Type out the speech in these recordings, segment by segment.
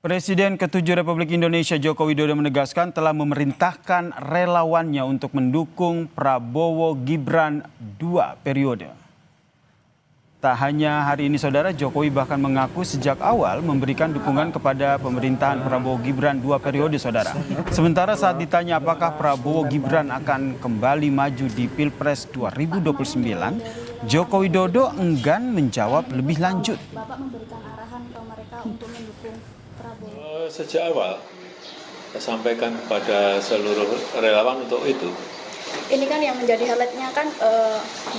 Presiden ke-7 Republik Indonesia Joko Widodo menegaskan telah memerintahkan relawannya untuk mendukung Prabowo Gibran 2 periode. Tak hanya hari ini saudara, Jokowi bahkan mengaku sejak awal memberikan dukungan kepada pemerintahan Prabowo Gibran 2 periode saudara. Sementara saat ditanya apakah Prabowo Gibran akan kembali maju di Pilpres 2029, Joko Widodo enggan menjawab lebih lanjut. Bapak memberikan arahan ke mereka untuk mendukung Prabowo. Sejak awal saya sampaikan kepada seluruh relawan untuk itu. Ini kan yang menjadi highlightnya kan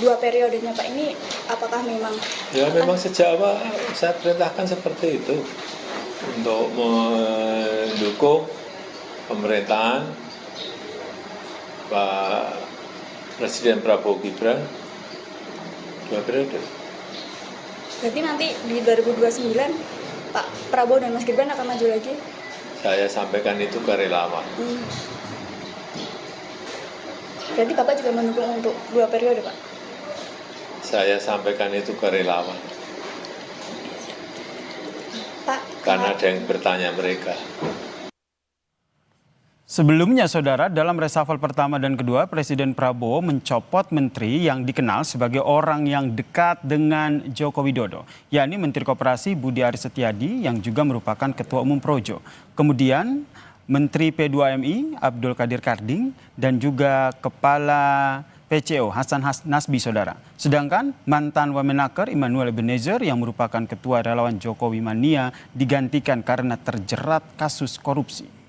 2 periodenya Pak, ini apakah memang? Ya memang sejak awal saya perintahkan seperti itu untuk mendukung pemerintahan Pak Presiden Prabowo Gibran 2 periode. Berarti nanti di 2029 Pak Prabowo dan Mas Gibran akan maju lagi? Saya sampaikan itu ke relawan. Berarti Bapak juga mendukung untuk 2 periode Pak? Saya sampaikan itu ke relawan. Pak, Karena ada yang bertanya mereka. Sebelumnya saudara, dalam reshuffle pertama dan kedua, Presiden Prabowo mencopot menteri yang dikenal sebagai orang yang dekat dengan Joko Widodo, yakni Menteri Koperasi Budi Aris Setiadi yang juga merupakan Ketua Umum Projo. Kemudian Menteri P2MI Abdul Qadir Karding dan juga Kepala PCO Hasan Nasbi saudara. Sedangkan mantan Wamenaker Immanuel Ebenezer yang merupakan Ketua Relawan Jokowi Mania digantikan karena terjerat kasus korupsi.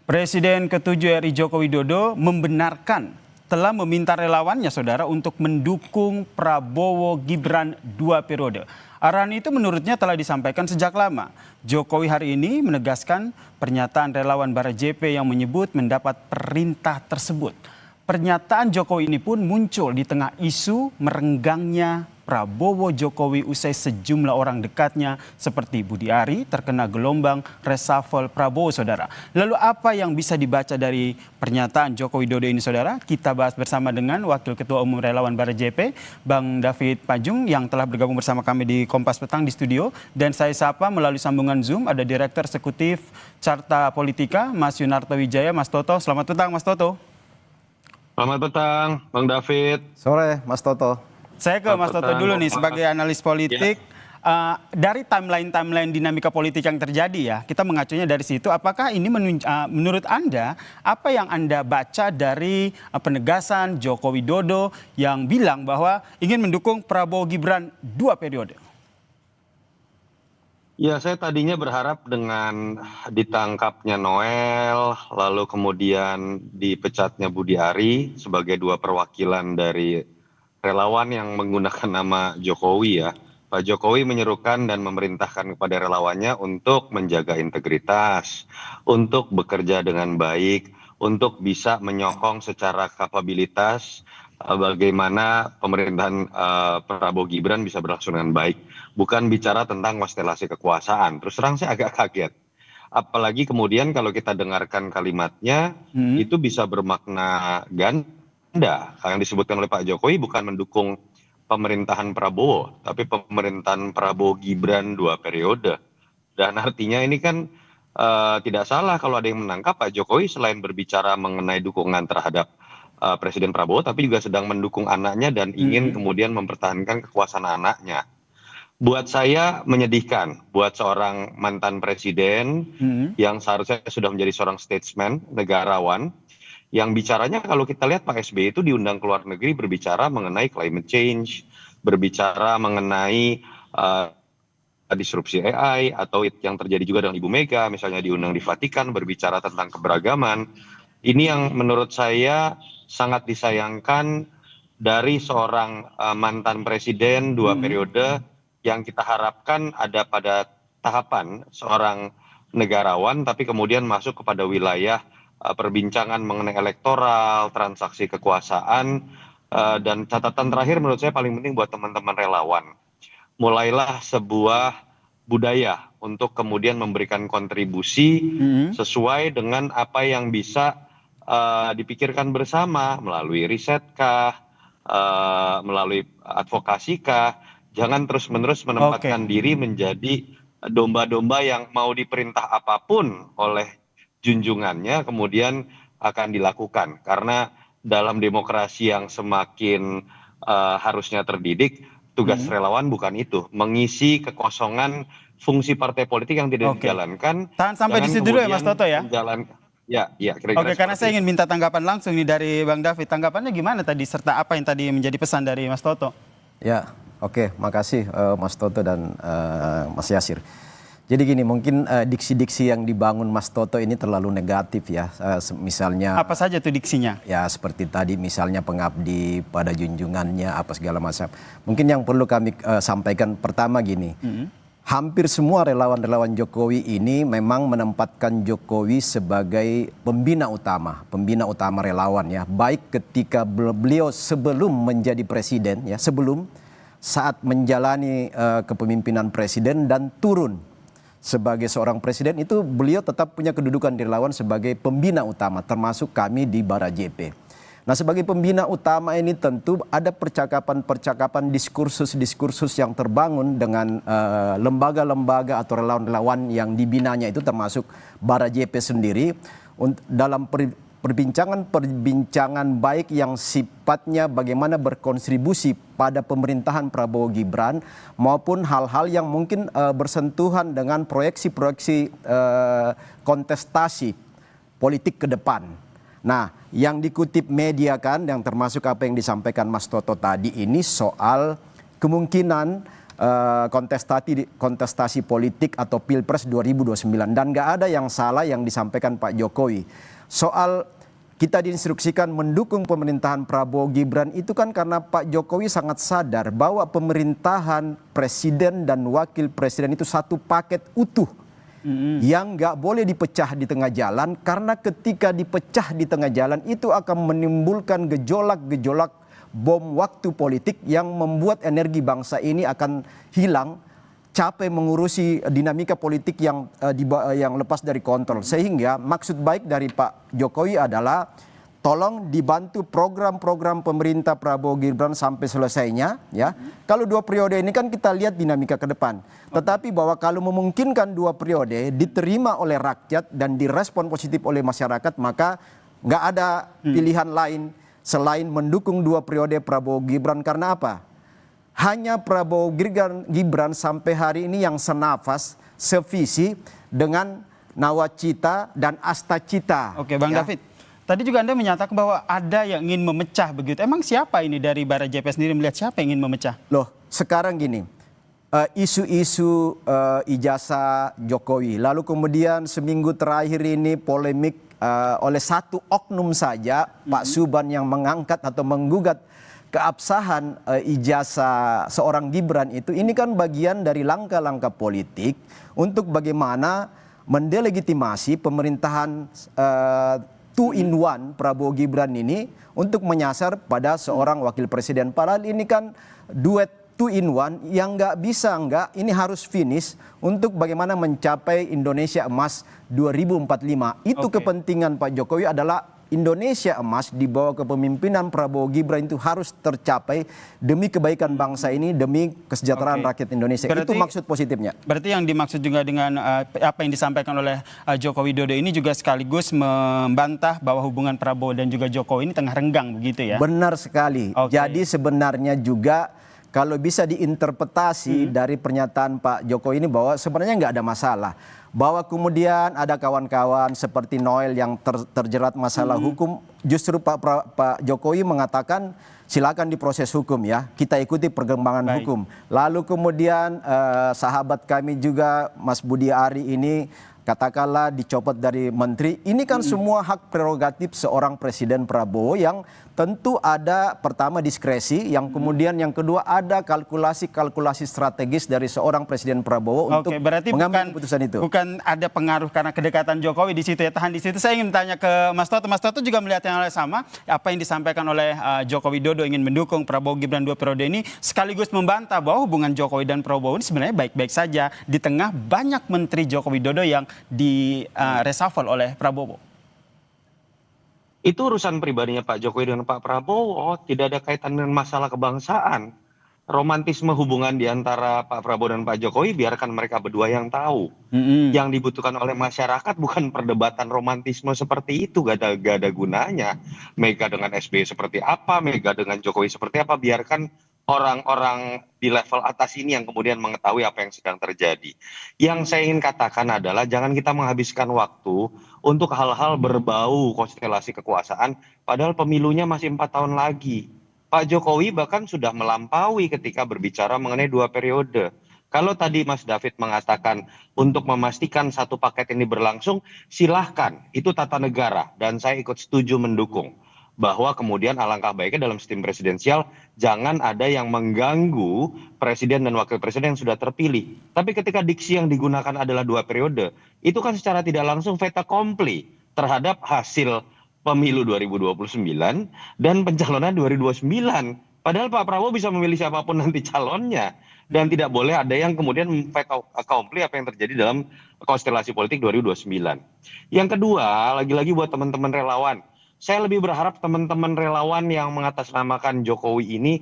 Presiden ke-7 RI Joko Widodo membenarkan telah meminta relawannya saudara untuk mendukung Prabowo Gibran 2 periode. Arahan itu menurutnya telah disampaikan sejak lama. Jokowi hari ini menegaskan pernyataan relawan Bara JP yang menyebut mendapat perintah tersebut. Pernyataan Jokowi ini pun muncul di tengah isu merenggangnya Prabowo Jokowi usai sejumlah orang dekatnya seperti Budi Ari terkena gelombang reshuffle Prabowo saudara. Lalu apa yang bisa dibaca dari pernyataan Joko Widodo ini saudara? Kita bahas bersama dengan Wakil Ketua Umum Relawan Bara JP, Bang David Pajung yang telah bergabung bersama kami di Kompas Petang di studio. Dan saya sapa melalui sambungan Zoom ada Direktur Eksekutif Carta Politika, Mas Yunarto Wijaya. Mas Toto, selamat petang Mas Toto. Selamat petang, Bang David. Sore, Mas Toto. Saya ke Mas Toto dulu nih sebagai analis politik. Dari timeline dinamika politik yang terjadi ya, kita mengacunya dari situ. Apakah ini menurut Anda, apa yang Anda baca dari penegasan Joko Widodo yang bilang bahwa ingin mendukung Prabowo Gibran 2 periode? Ya, saya tadinya berharap dengan ditangkapnya Noel, lalu kemudian dipecatnya Budi Ari sebagai 2 perwakilan dari relawan yang menggunakan nama Jokowi ya. Pak Jokowi menyerukan dan memerintahkan kepada relawannya untuk menjaga integritas, untuk bekerja dengan baik, untuk bisa menyokong secara kapabilitas bagaimana pemerintahan Prabowo Gibran bisa berlangsung dengan baik. Bukan bicara tentang konstelasi kekuasaan. Terus terang saya agak kaget. Apalagi kemudian kalau kita dengarkan kalimatnya, itu bisa bermakna ganda. Yang disebutkan oleh Pak Jokowi bukan mendukung pemerintahan Prabowo, tapi pemerintahan Prabowo Gibran 2 periode. Dan artinya ini kan tidak salah kalau ada yang menangkap Pak Jokowi selain berbicara mengenai dukungan terhadap Presiden Prabowo, tapi juga sedang mendukung anaknya dan ingin kemudian mempertahankan kekuasaan anaknya. Buat saya menyedihkan, buat seorang mantan presiden yang seharusnya sudah menjadi seorang statesman, negarawan, yang bicaranya kalau kita lihat Pak SBY itu diundang ke luar negeri berbicara mengenai climate change, berbicara mengenai disrupsi AI, atau yang terjadi juga dengan Ibu Mega, misalnya diundang di Vatikan berbicara tentang keberagaman. Ini yang menurut saya sangat disayangkan dari seorang mantan presiden 2 periode yang kita harapkan ada pada tahapan seorang negarawan, tapi kemudian masuk kepada wilayah perbincangan mengenai elektoral, transaksi kekuasaan, dan catatan terakhir menurut saya paling penting buat teman-teman relawan. Mulailah sebuah budaya untuk kemudian memberikan kontribusi sesuai dengan apa yang bisa dipikirkan bersama melalui riset kah, melalui advokasi kah? Jangan terus-menerus menempatkan diri menjadi domba-domba yang mau diperintah apapun oleh junjungannya kemudian akan dilakukan. Karena dalam demokrasi yang semakin harusnya terdidik, tugas relawan bukan itu, mengisi kekosongan fungsi partai politik yang tidak dijalankan. Tahan sampai di situ dulu ya Mas Toto ya. Ya, kira-kira karena saya itu. ingin minta tanggapan langsung nih dari Bang David. Tanggapannya gimana tadi serta apa yang tadi menjadi pesan dari Mas Toto? Ya, oke, makasih Mas Toto dan Mas Yasir. Jadi gini, mungkin diksi-diksi yang dibangun Mas Toto ini terlalu negatif ya. Misalnya Apa saja tuh diksinya? ya seperti tadi misalnya pengabdi pada junjungannya apa segala macam. Mungkin yang perlu kami sampaikan pertama gini. Hampir semua relawan-relawan Jokowi ini memang menempatkan Jokowi sebagai pembina utama relawan ya. Baik ketika beliau sebelum menjadi presiden ya, sebelum saat menjalani kepemimpinan presiden dan turun sebagai seorang presiden itu beliau tetap punya kedudukan di relawan sebagai pembina utama termasuk kami di Barajepe. Nah sebagai pembina utama ini tentu ada percakapan-percakapan diskursus-diskursus yang terbangun dengan lembaga-lembaga atau relawan-relawan yang dibinanya itu termasuk Barajepe sendiri dalam perbincangan baik yang sifatnya bagaimana berkontribusi pada pemerintahan Prabowo Gibran maupun hal-hal yang mungkin bersentuhan dengan proyeksi-proyeksi kontestasi politik ke depan. Nah, yang dikutip media kan, yang termasuk apa yang disampaikan Mas Toto tadi ini soal kemungkinan kontestasi politik atau Pilpres 2029 dan nggak ada yang salah yang disampaikan Pak Jokowi. Soal kita diinstruksikan mendukung pemerintahan Prabowo Gibran itu kan karena Pak Jokowi sangat sadar bahwa pemerintahan presiden dan wakil presiden itu satu paket utuh. Yang nggak boleh dipecah di tengah jalan karena ketika dipecah di tengah jalan itu akan menimbulkan gejolak-gejolak bom waktu politik yang membuat energi bangsa ini akan hilang, capek mengurusi dinamika politik yang lepas dari kontrol. Sehingga maksud baik dari Pak Jokowi adalah tolong dibantu program-program pemerintah Prabowo Gibran sampai selesainya ya. Kalau 2 periode ini kan kita lihat dinamika ke depan. Tetapi bahwa kalau memungkinkan 2 periode diterima oleh rakyat dan direspon positif oleh masyarakat maka nggak ada pilihan lain selain mendukung 2 periode Prabowo Gibran. Karena apa? Hanya Prabowo Gibran sampai hari ini yang senafas, sevisi dengan nawacita dan astacita. Oke Bang David. Tadi juga Anda menyatakan bahwa ada yang ingin memecah begitu. Emang siapa ini dari Barajepe sendiri melihat siapa yang ingin memecah? Loh, sekarang gini, isu-isu ijazah Jokowi, lalu kemudian seminggu terakhir ini polemik oleh satu oknum saja, Pak Suban yang mengangkat atau menggugat keabsahan ijazah seorang Gibran itu, ini kan bagian dari langkah-langkah politik untuk bagaimana mendelegitimasi pemerintahan 2-in-1 Prabowo Gibran ini untuk menyasar pada seorang wakil presiden. Padahal ini kan duet 2-in-1 yang nggak bisa ini harus finish untuk bagaimana mencapai Indonesia Emas 2045. Itu kepentingan Pak Jokowi adalah Indonesia Emas di bawah kepemimpinan Prabowo Gibran itu harus tercapai demi kebaikan bangsa ini, demi kesejahteraan rakyat Indonesia. Itu maksud positifnya. Berarti yang dimaksud juga dengan apa yang disampaikan oleh Joko Widodo ini juga sekaligus membantah bahwa hubungan Prabowo dan juga Jokowi ini tengah renggang begitu ya? Benar sekali. Jadi sebenarnya juga kalau bisa diinterpretasi dari pernyataan Pak Jokowi ini bahwa sebenarnya nggak ada masalah. Bahwa kemudian ada kawan-kawan seperti Noel yang terjerat masalah hukum, justru Pak Jokowi mengatakan silakan diproses hukum ya, kita ikuti perkembangan hukum. Lalu kemudian sahabat kami juga Mas Budi Ari ini katakanlah dicopot dari menteri, ini kan semua hak prerogatif seorang Presiden Prabowo yang tentu ada pertama diskresi, yang kemudian yang kedua ada kalkulasi strategis dari seorang Presiden Prabowo untuk mengambil keputusan itu. Bukan ada pengaruh karena kedekatan Jokowi di situ ya, tahan di situ. Saya ingin tanya ke Mas Toto. Mas Toto juga melihat yang sama, apa yang disampaikan oleh Joko Widodo ingin mendukung Prabowo Gibran 2 periode ini, sekaligus membantah bahwa hubungan Jokowi dan Prabowo ini sebenarnya baik-baik saja di tengah banyak menteri Joko Widodo yang di reshuffle oleh Prabowo. Itu urusan pribadinya Pak Jokowi dengan Pak Prabowo, tidak ada kaitan dengan masalah kebangsaan. Romantisme hubungan di antara Pak Prabowo dan Pak Jokowi biarkan mereka berdua yang tahu. Yang dibutuhkan oleh masyarakat bukan perdebatan romantisme seperti itu, gak ada gunanya. Mega dengan SBY seperti apa, Mega dengan Jokowi seperti apa, biarkan orang-orang di level atas ini yang kemudian mengetahui apa yang sedang terjadi. Yang saya ingin katakan adalah jangan kita menghabiskan waktu untuk hal-hal berbau konstelasi kekuasaan, padahal pemilunya masih 4 tahun lagi. Pak Jokowi bahkan sudah melampaui ketika berbicara mengenai 2 periode. Kalau tadi Mas David mengatakan untuk memastikan satu paket ini berlangsung, silahkan, itu tata negara dan saya ikut setuju mendukung. Bahwa kemudian alangkah baiknya dalam sistem presidensial jangan ada yang mengganggu presiden dan wakil presiden yang sudah terpilih. Tapi ketika diksi yang digunakan adalah 2 periode, itu kan secara tidak langsung fait accompli terhadap hasil pemilu 2029 dan pencalonan 2029. Padahal Pak Prabowo bisa memilih siapapun nanti calonnya. Dan tidak boleh ada yang kemudian fait accompli apa yang terjadi dalam konstelasi politik 2029. Yang kedua, lagi-lagi buat teman-teman relawan. Saya lebih berharap teman-teman relawan yang mengatasnamakan Jokowi ini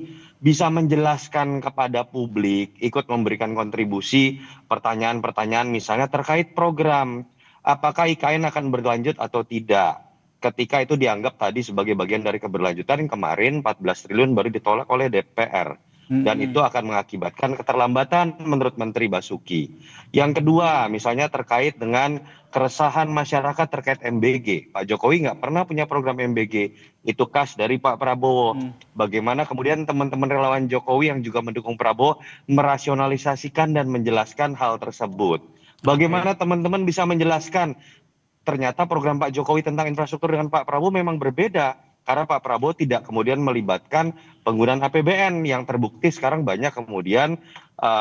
bisa menjelaskan kepada publik, ikut memberikan kontribusi pertanyaan-pertanyaan misalnya terkait program. Apakah IKN akan berlanjut atau tidak? Ketika itu dianggap tadi sebagai bagian dari keberlanjutan yang kemarin 14 triliun baru ditolak oleh DPR. Dan itu akan mengakibatkan keterlambatan menurut Menteri Basuki. Yang kedua, misalnya terkait dengan keresahan masyarakat terkait MBG. Pak Jokowi nggak pernah punya program MBG. Itu khas dari Pak Prabowo. Bagaimana kemudian teman-teman relawan Jokowi yang juga mendukung Prabowo merasionalisasikan dan menjelaskan hal tersebut. Bagaimana teman-teman bisa menjelaskan ternyata program Pak Jokowi tentang infrastruktur dengan Pak Prabowo memang berbeda. Karena Pak Prabowo tidak kemudian melibatkan penggunaan APBN yang terbukti sekarang banyak kemudian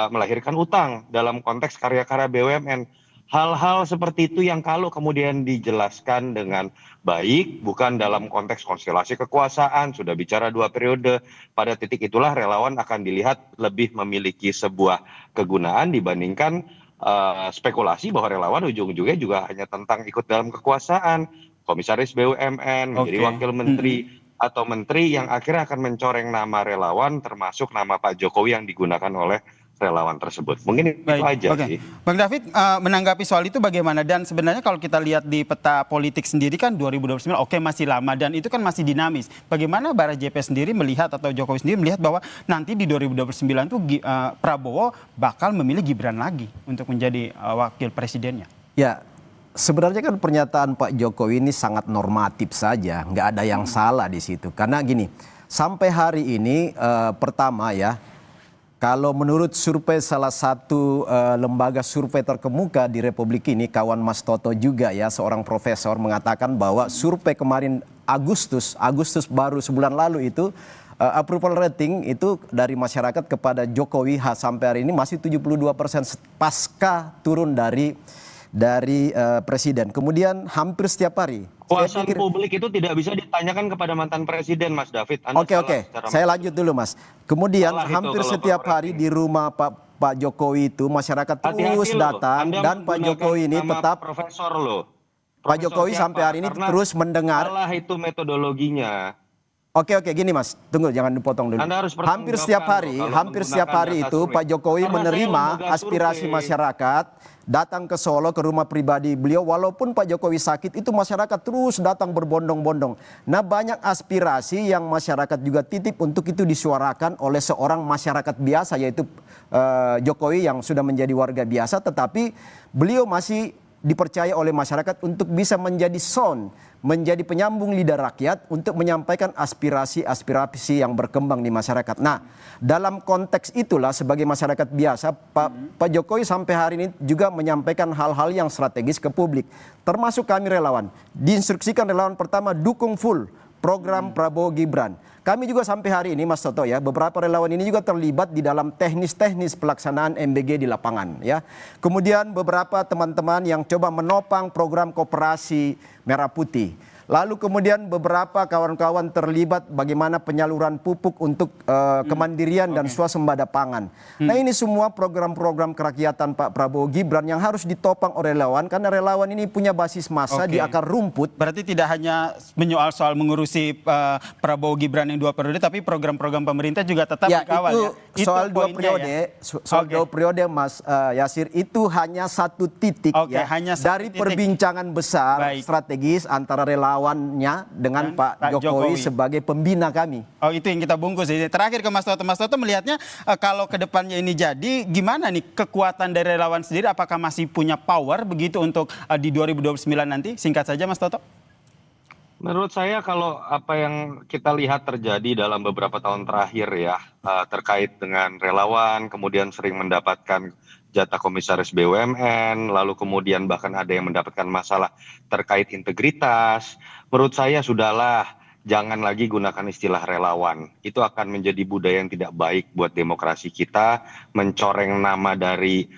melahirkan utang dalam konteks karya-karya BUMN. Hal-hal seperti itu yang kalau kemudian dijelaskan dengan baik, bukan dalam konteks konstelasi kekuasaan, sudah bicara 2 periode, pada titik itulah relawan akan dilihat lebih memiliki sebuah kegunaan dibandingkan spekulasi bahwa relawan ujung-ujungnya juga hanya tentang ikut dalam kekuasaan. Komisaris BUMN, menjadi wakil menteri, atau menteri yang akhirnya akan mencoreng nama relawan termasuk nama Pak Jokowi yang digunakan oleh relawan tersebut. Mungkin itu aja sih. Bang David, menanggapi soal itu bagaimana? Dan sebenarnya kalau kita lihat di peta politik sendiri kan 2029 masih lama dan itu kan masih dinamis. Bagaimana Bara JP sendiri melihat atau Jokowi sendiri melihat bahwa nanti di 2029 itu Prabowo bakal memilih Gibran lagi untuk menjadi wakil presidennya? Ya, sebenarnya kan pernyataan Pak Jokowi ini sangat normatif saja, nggak ada yang salah di situ. Karena gini, sampai hari ini pertama ya, kalau menurut survei salah satu lembaga survei terkemuka di Republik ini, kawan Mas Toto juga ya, seorang profesor mengatakan bahwa survei kemarin Agustus baru sebulan lalu itu approval rating itu dari masyarakat kepada Jokowi sampai hari ini masih 72% pasca turun dari presiden. Kemudian hampir setiap hari. Kepuasan publik itu tidak bisa ditanyakan kepada mantan presiden, Mas David. Oke. Saya lanjut dulu, Mas. Kemudian hampir setiap hari di rumah Pak Jokowi itu masyarakat terus datang dan Pak Jokowi ini tetap profesor loh. Pak Jokowi sampai hari ini terus mendengar. Salah itu metodologinya. Oke, gini Mas, tunggu jangan dipotong dulu. Hampir setiap hari itu Pak Jokowi menerima aspirasi masyarakat, datang ke Solo ke rumah pribadi beliau, walaupun Pak Jokowi sakit itu masyarakat terus datang berbondong-bondong. Nah, banyak aspirasi yang masyarakat juga titip untuk itu disuarakan oleh seorang masyarakat biasa, yaitu Jokowi yang sudah menjadi warga biasa, tetapi beliau masih dipercaya oleh masyarakat untuk bisa menjadi sound, menjadi penyambung lidah rakyat untuk menyampaikan aspirasi yang berkembang di masyarakat. Nah, dalam konteks itulah sebagai masyarakat biasa, Pak Jokowi sampai hari ini juga menyampaikan hal-hal yang strategis ke publik. Termasuk kami relawan. Diinstruksikan relawan pertama dukung full program Prabowo Gibran. Kami juga sampai hari ini Mas Toto ya, beberapa relawan ini juga terlibat di dalam teknis pelaksanaan MBG di lapangan ya. Kemudian beberapa teman-teman yang coba menopang program koperasi Merah Putih. Lalu kemudian beberapa kawan-kawan terlibat bagaimana penyaluran pupuk untuk kemandirian dan swasembada pangan. Nah ini semua program-program kerakyatan Pak Prabowo Gibran yang harus ditopang oleh relawan, karena relawan ini punya basis massa di akar rumput. Berarti tidak hanya menyoal soal mengurusi Prabowo Gibran yang 2 periode, tapi program-program pemerintah juga tetap dikawal itu ya. soal 2 poinnya periode, soal 2 periode Mas Yasir, itu hanya satu titik ya hanya satu dari titik. perbincangan besar strategis antara relawannya dengan Pak Jokowi sebagai pembina kami. Oh, itu yang kita bungkus. Terakhir ke Mas Toto. Mas Toto melihatnya kalau ke depannya ini jadi gimana nih kekuatan dari relawan sendiri, apakah masih punya power begitu untuk di 2029 nanti? Singkat saja Mas Toto. Menurut saya kalau apa yang kita lihat terjadi dalam beberapa tahun terakhir ya, terkait dengan relawan, kemudian sering mendapatkan jatah komisaris BUMN, lalu kemudian bahkan ada yang mendapatkan masalah terkait integritas. Menurut saya sudahlah, jangan lagi gunakan istilah relawan. Itu akan menjadi budaya yang tidak baik buat demokrasi kita, mencoreng nama dari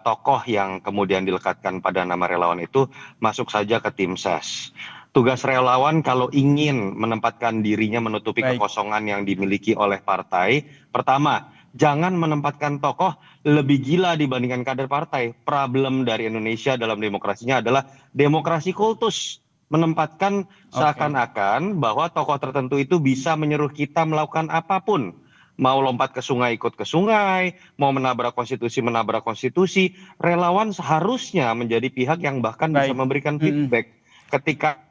tokoh yang kemudian dilekatkan pada nama relawan itu masuk saja ke tim ses. Tugas relawan kalau ingin menempatkan dirinya menutupi kekosongan yang dimiliki oleh partai, pertama, jangan menempatkan tokoh lebih gila dibandingkan kader partai. Problem dari Indonesia dalam demokrasinya adalah demokrasi kultus. Menempatkan seakan-akan bahwa tokoh tertentu itu bisa menyuruh kita melakukan apapun. Mau lompat ke sungai, ikut ke sungai. Mau menabrak konstitusi. Relawan seharusnya menjadi pihak yang bahkan bisa memberikan feedback. Ketika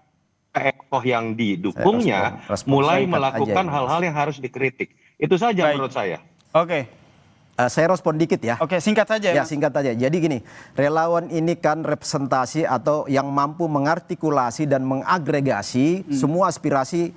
tokoh yang didukungnya mulai melakukan hal-hal yang harus dikritik. Itu saja menurut saya. Oke. Saya respon dikit ya. Oke, singkat saja ya. Singkat saja. Jadi gini, relawan ini kan representasi atau yang mampu mengartikulasi dan mengagregasi semua aspirasi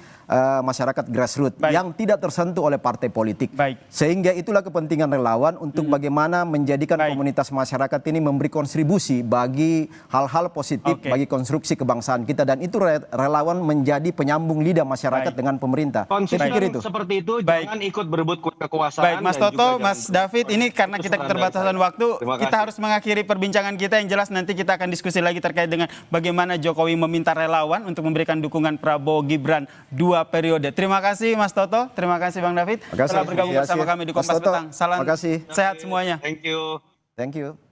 masyarakat grassroots yang tidak tersentuh oleh partai politik. Sehingga itulah kepentingan relawan untuk bagaimana menjadikan komunitas masyarakat ini memberi kontribusi bagi hal-hal positif bagi konstruksi kebangsaan kita, dan itu relawan menjadi penyambung lidah masyarakat dengan pemerintah. Saya pikir itu. Seperti itu jangan ikut berebut kekuasaan. Baik, Mas Toto, Mas David, ini karena kita keterbatasan waktu, kita harus mengakhiri perbincangan kita. Yang jelas nanti kita akan diskusi lagi terkait dengan bagaimana Jokowi meminta relawan untuk memberikan dukungan Prabowo Gibran 2 periode. Terima kasih Mas Toto, terima kasih Bang David telah bergabung bersama kami di Kompas Petang. Salam sehat semuanya. Thank you. Thank you.